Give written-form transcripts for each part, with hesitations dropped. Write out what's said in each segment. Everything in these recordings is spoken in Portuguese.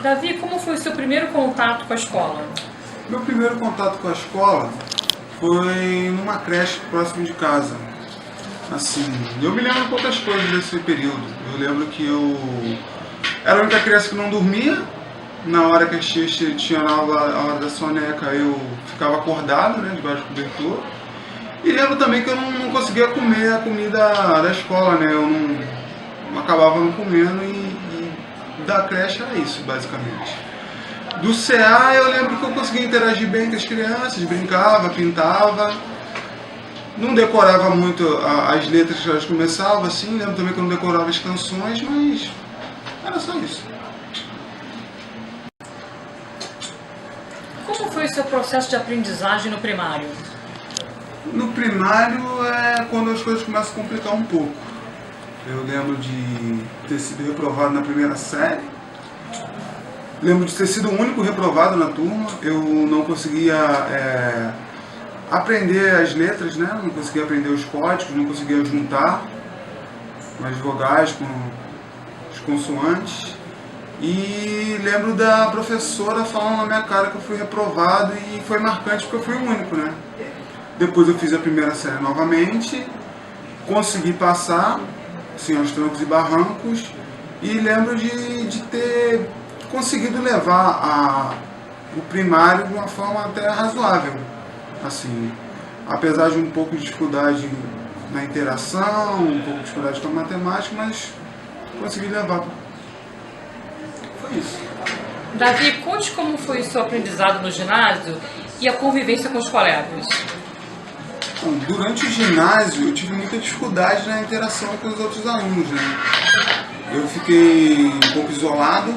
Davi, como foi o seu primeiro contato com a escola? Meu primeiro contato com a escola foi numa creche próximo de casa. Assim, eu me lembro poucas coisas desse período. Eu lembro que eu era a única criança que não dormia. Na hora que a tia tinha a hora da soneca, eu ficava acordado, né, debaixo do cobertor. E lembro também que eu não conseguia comer a comida da escola, né? Eu não acabava não comendo e da creche era isso, basicamente. Do CA eu lembro que eu conseguia interagir bem com as crianças, brincava, pintava. Não decorava muito as letras que elas começavam, assim. Lembro também que eu não decorava as canções, mas era só isso. Como foi o seu processo de aprendizagem no primário? No primário é quando as coisas começam a complicar um pouco. Eu lembro de ter sido reprovado na primeira série. Lembro de ter sido o único reprovado na turma. Eu não conseguia aprender as letras, né? Não conseguia aprender os códigos, não conseguia juntar as vogais com os consoantes. E lembro da professora falando na minha cara que eu fui reprovado e foi marcante porque eu fui o único, né? Depois eu fiz a primeira série novamente, consegui passar, assim, aos trancos e barrancos, e lembro de ter conseguido levar o primário de uma forma até razoável. Assim, apesar de um pouco de dificuldade na interação, um pouco de dificuldade com a matemática, mas consegui levar. Foi isso. Davi, conte como foi o seu aprendizado no ginásio e a convivência com os colegas. Bom, durante o ginásio eu tive muita dificuldade na interação com os outros alunos, né? Eu fiquei um pouco isolado,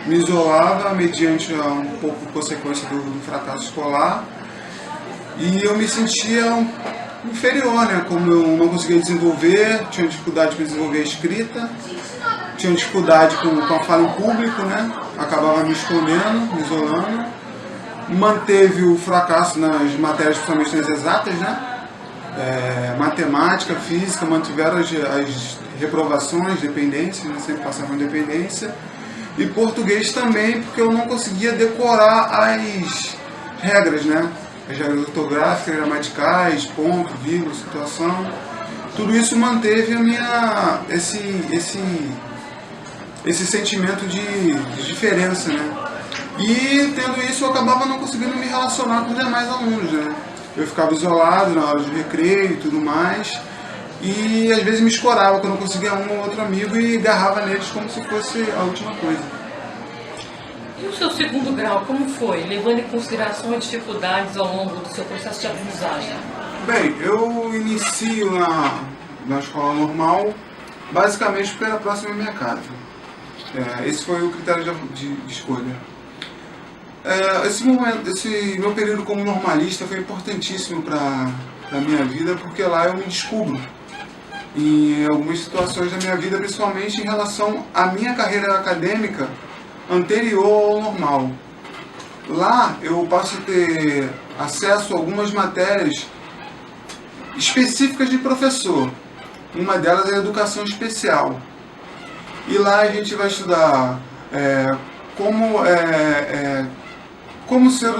me isolava mediante um pouco consequência do fracasso escolar e eu me sentia inferior, né? Como eu não conseguia desenvolver, tinha dificuldade para desenvolver a escrita, tinha dificuldade com a fala em público, né? Acabava me escondendo, me isolando. Manteve o fracasso nas matérias, principalmente nas exatas, né? Matemática, física, mantiveram as reprovações, dependências, né? Sempre passavam em dependência. E português também, porque eu não conseguia decorar as regras, né? As regras ortográficas, gramaticais, ponto, vírgula, situação. Tudo isso manteve esse sentimento de diferença, né? E tendo isso eu acabava não conseguindo me relacionar com os demais alunos, né? Eu ficava isolado na hora de recreio e tudo mais, e às vezes me escorava quando eu conseguia um ou outro amigo e agarrava neles como se fosse a última coisa. E o seu segundo grau, como foi, levando em consideração as dificuldades ao longo do seu processo de aprendizagem? Bem, eu inicio na escola normal, basicamente porque era próximo à minha casa. Esse foi o critério de escolha. Esse meu período como normalista foi importantíssimo para a minha vida, porque lá eu me descubro em algumas situações da minha vida, principalmente em relação à minha carreira acadêmica anterior ao normal. Lá eu passo a ter acesso a algumas matérias específicas de professor. Uma delas é a educação especial. E lá a gente vai estudar como ser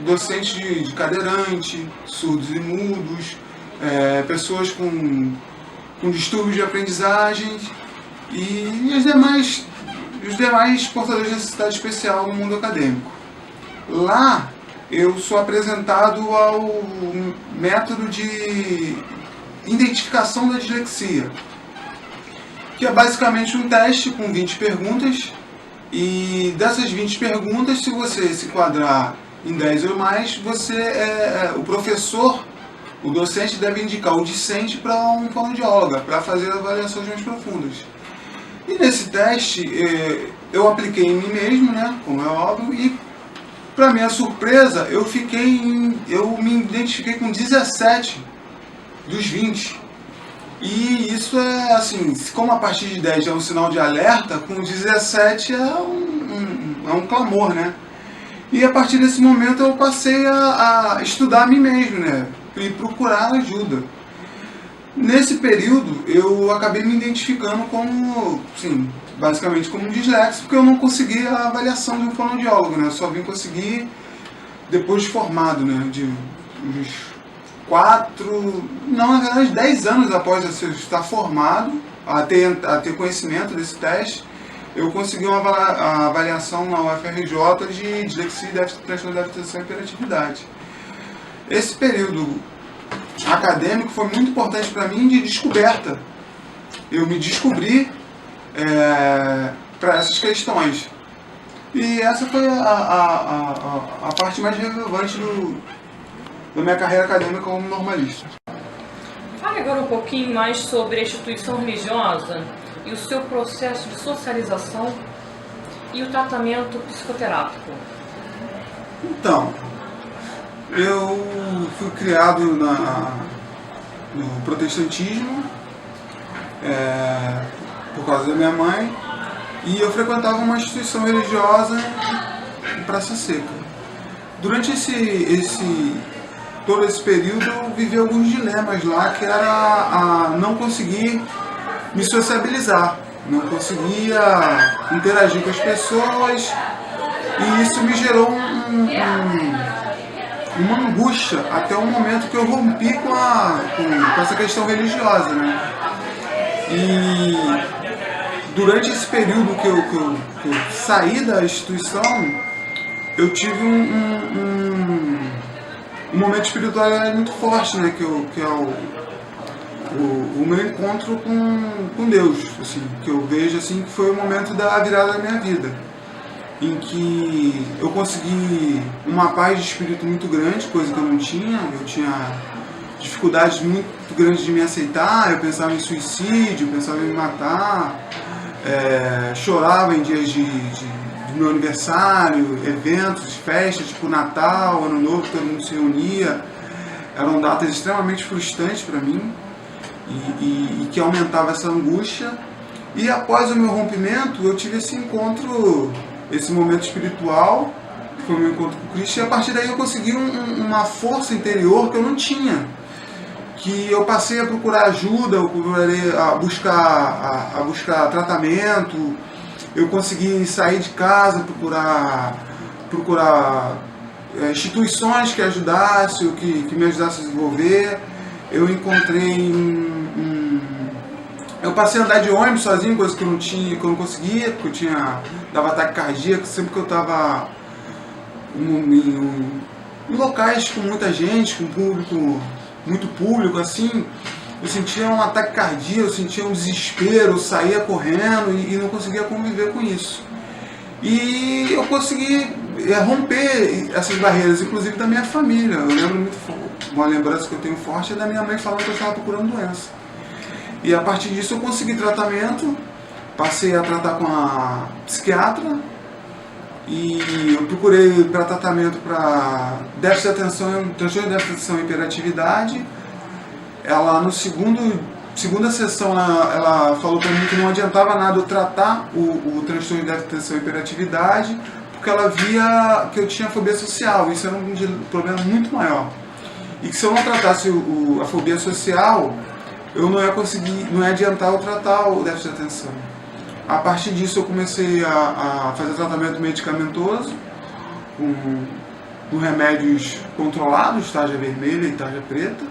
docente de cadeirante, surdos e mudos, pessoas com distúrbios de aprendizagem e os demais portadores de necessidade especial no mundo acadêmico. Lá eu sou apresentado ao método de identificação da dislexia, que é basicamente um teste com 20 perguntas, e dessas 20 perguntas, se você se enquadrar em 10 ou mais, o professor, o docente deve indicar o discente para um fonoaudiólogo, para fazer avaliações mais profundas. E nesse teste, eu apliquei em mim mesmo, né, como é óbvio, e para minha surpresa, eu me identifiquei com 17 dos 20. E isso é assim, como a partir de 10 é um sinal de alerta, com 17 é um clamor, né? E a partir desse momento eu passei a estudar a mim mesmo, né? E procurar ajuda. Nesse período, eu acabei me identificando como, sim, basicamente como disléxico, porque eu não consegui a avaliação de um fonoaudiólogo, né? Eu só vim conseguir depois de formado, né? De uns 4, não, na verdade 10 anos após eu estar formado, a ter conhecimento desse teste, eu consegui a avaliação na UFRJ de dislexia e transtorno de atenção e hiperatividade. Esse período acadêmico foi muito importante para mim de descoberta. Eu me descobri para essas questões. E essa foi a parte mais relevante da minha carreira acadêmica como normalista. Fale agora um pouquinho mais sobre a instituição religiosa e o seu processo de socialização e o tratamento psicoterápico. Então, eu fui criado no protestantismo por causa da minha mãe, e eu frequentava uma instituição religiosa em Praça Seca. Durante todo esse período eu vivi alguns dilemas lá, que era a não conseguir me sociabilizar, não conseguia interagir com as pessoas, e isso me gerou uma angústia até o momento que eu rompi com essa questão religiosa, né? E durante esse período que eu saí da instituição, eu tive um momento espiritual muito forte, né? Que é o meu encontro com Deus, assim, que eu vejo assim, que foi o momento da virada da minha vida, em que eu consegui uma paz de espírito muito grande, coisa que eu não tinha. Eu tinha dificuldades muito grandes de me aceitar, eu pensava em suicídio, pensava em me matar, chorava em dias do meu aniversário, eventos, festas, tipo Natal, Ano Novo, todo mundo se reunia. Eram datas extremamente frustrantes para mim e que aumentava essa angústia. E após o meu rompimento, eu tive esse encontro, esse momento espiritual, que foi o meu encontro com Cristo, e a partir daí eu consegui uma força interior que eu não tinha, que eu passei a procurar ajuda, eu procurei a buscar tratamento, eu consegui sair de casa, procurar instituições que ajudassem, que me ajudassem a desenvolver. Eu encontrei eu passei a andar de ônibus sozinho, coisa que eu não conseguia, porque dava ataque cardíaco sempre que eu estava em locais com muita gente, com público, muito público, assim. Eu sentia um ataque cardíaco, eu sentia um desespero, eu saía correndo e não conseguia conviver com isso. E eu consegui romper essas barreiras, inclusive da minha família. Eu lembro muito, uma lembrança que eu tenho forte é da minha mãe falando que eu estava procurando doença. E a partir disso eu consegui tratamento, passei a tratar com a psiquiatra, e eu procurei para tratamento para déficit de atenção, transtorno de déficit de atenção e hiperatividade. Ela, no segunda sessão, ela falou para mim que não adiantava nada eu tratar o transtorno de déficit de atenção e hiperatividade, porque ela via que eu tinha fobia social. Isso era um problema muito maior. E que se eu não tratasse a fobia social, eu não ia conseguir, não ia adiantar eu tratar o déficit de atenção. A partir disso eu comecei a fazer tratamento medicamentoso, com remédios controlados, tarja vermelha e tarja preta.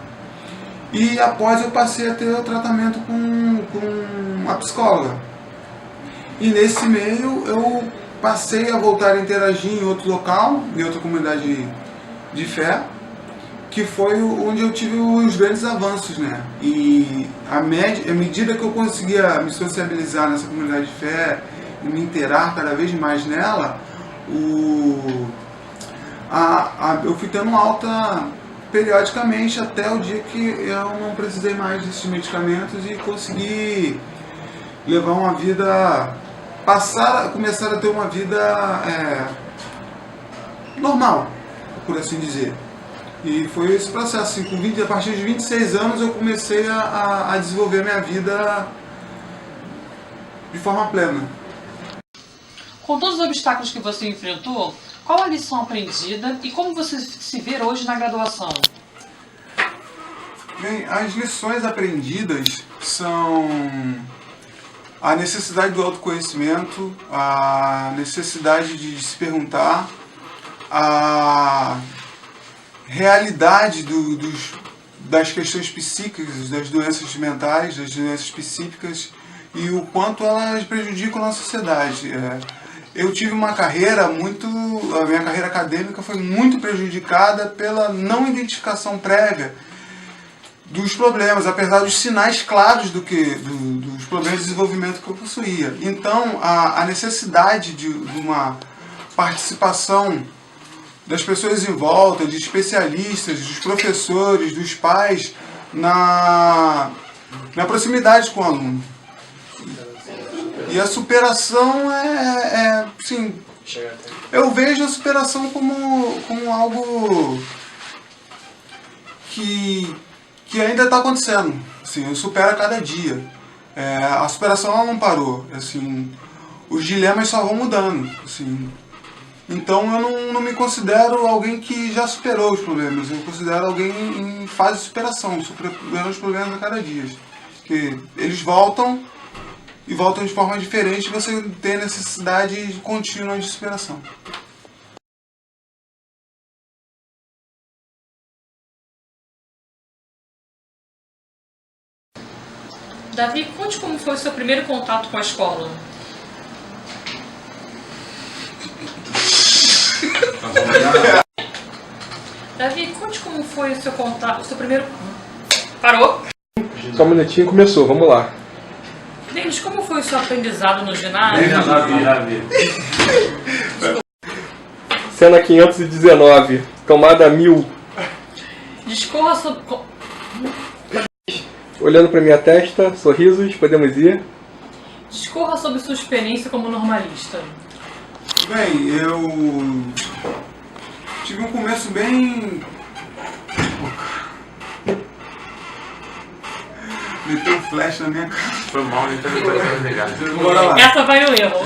E após eu passei a ter o tratamento com a psicóloga. E nesse meio eu passei a voltar a interagir em outro local, em outra comunidade de fé, que foi onde eu tive os grandes avanços, né? E à medida que eu conseguia me sociabilizar nessa comunidade de fé e me inteirar cada vez mais nela, eu fui tendo alta periodicamente até o dia que eu não precisei mais desses medicamentos e consegui levar uma vida, começar a ter uma vida normal, por assim dizer. E foi esse processo, assim, a partir de 26 anos eu comecei a desenvolver minha vida de forma plena. Com todos os obstáculos que você enfrentou, qual a lição aprendida e como você se vê hoje na graduação? Bem, as lições aprendidas são a necessidade do autoconhecimento, a necessidade de se perguntar, a realidade das questões psíquicas, das doenças mentais, das doenças psíquicas e o quanto elas prejudicam a nossa sociedade. Eu tive uma carreira a minha carreira acadêmica foi muito prejudicada pela não identificação prévia dos problemas, apesar dos sinais claros dos problemas de desenvolvimento que eu possuía. Então, a necessidade de uma participação das pessoas em volta, de especialistas, dos professores, dos pais, na proximidade com o aluno. E a superação sim, eu vejo a superação como algo que ainda está acontecendo. Assim, eu supero a cada dia. A superação ela não parou. Assim, os dilemas só vão mudando. Assim. Então eu não me considero alguém que já superou os problemas. Eu considero alguém em fase de superação, superando os problemas a cada dia. Porque eles voltam e voltam de forma diferente, você tem a necessidade contínua de superação. Davi, conte como foi o seu primeiro contato com a escola. Davi, conte como foi o seu contato, o seu primeiro... Parou? Só um minutinho, começou, vamos lá. Denis, como foi o seu aprendizado no ginásio? Cena 519, tomada 1000. Discorra sobre... Olhando para minha testa, sorrisos, podemos ir. Discorra sobre sua experiência como normalista. Bem, eu tive um começo bem... Meteu um flash na minha cara. Foi mal, então não vai pegar. Bora lá. Essa vai no erro.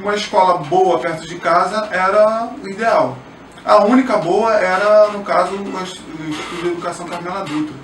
Uma escola boa perto de casa era o ideal. A única boa era, no caso, o Instituto de Educação Carmela Dutra.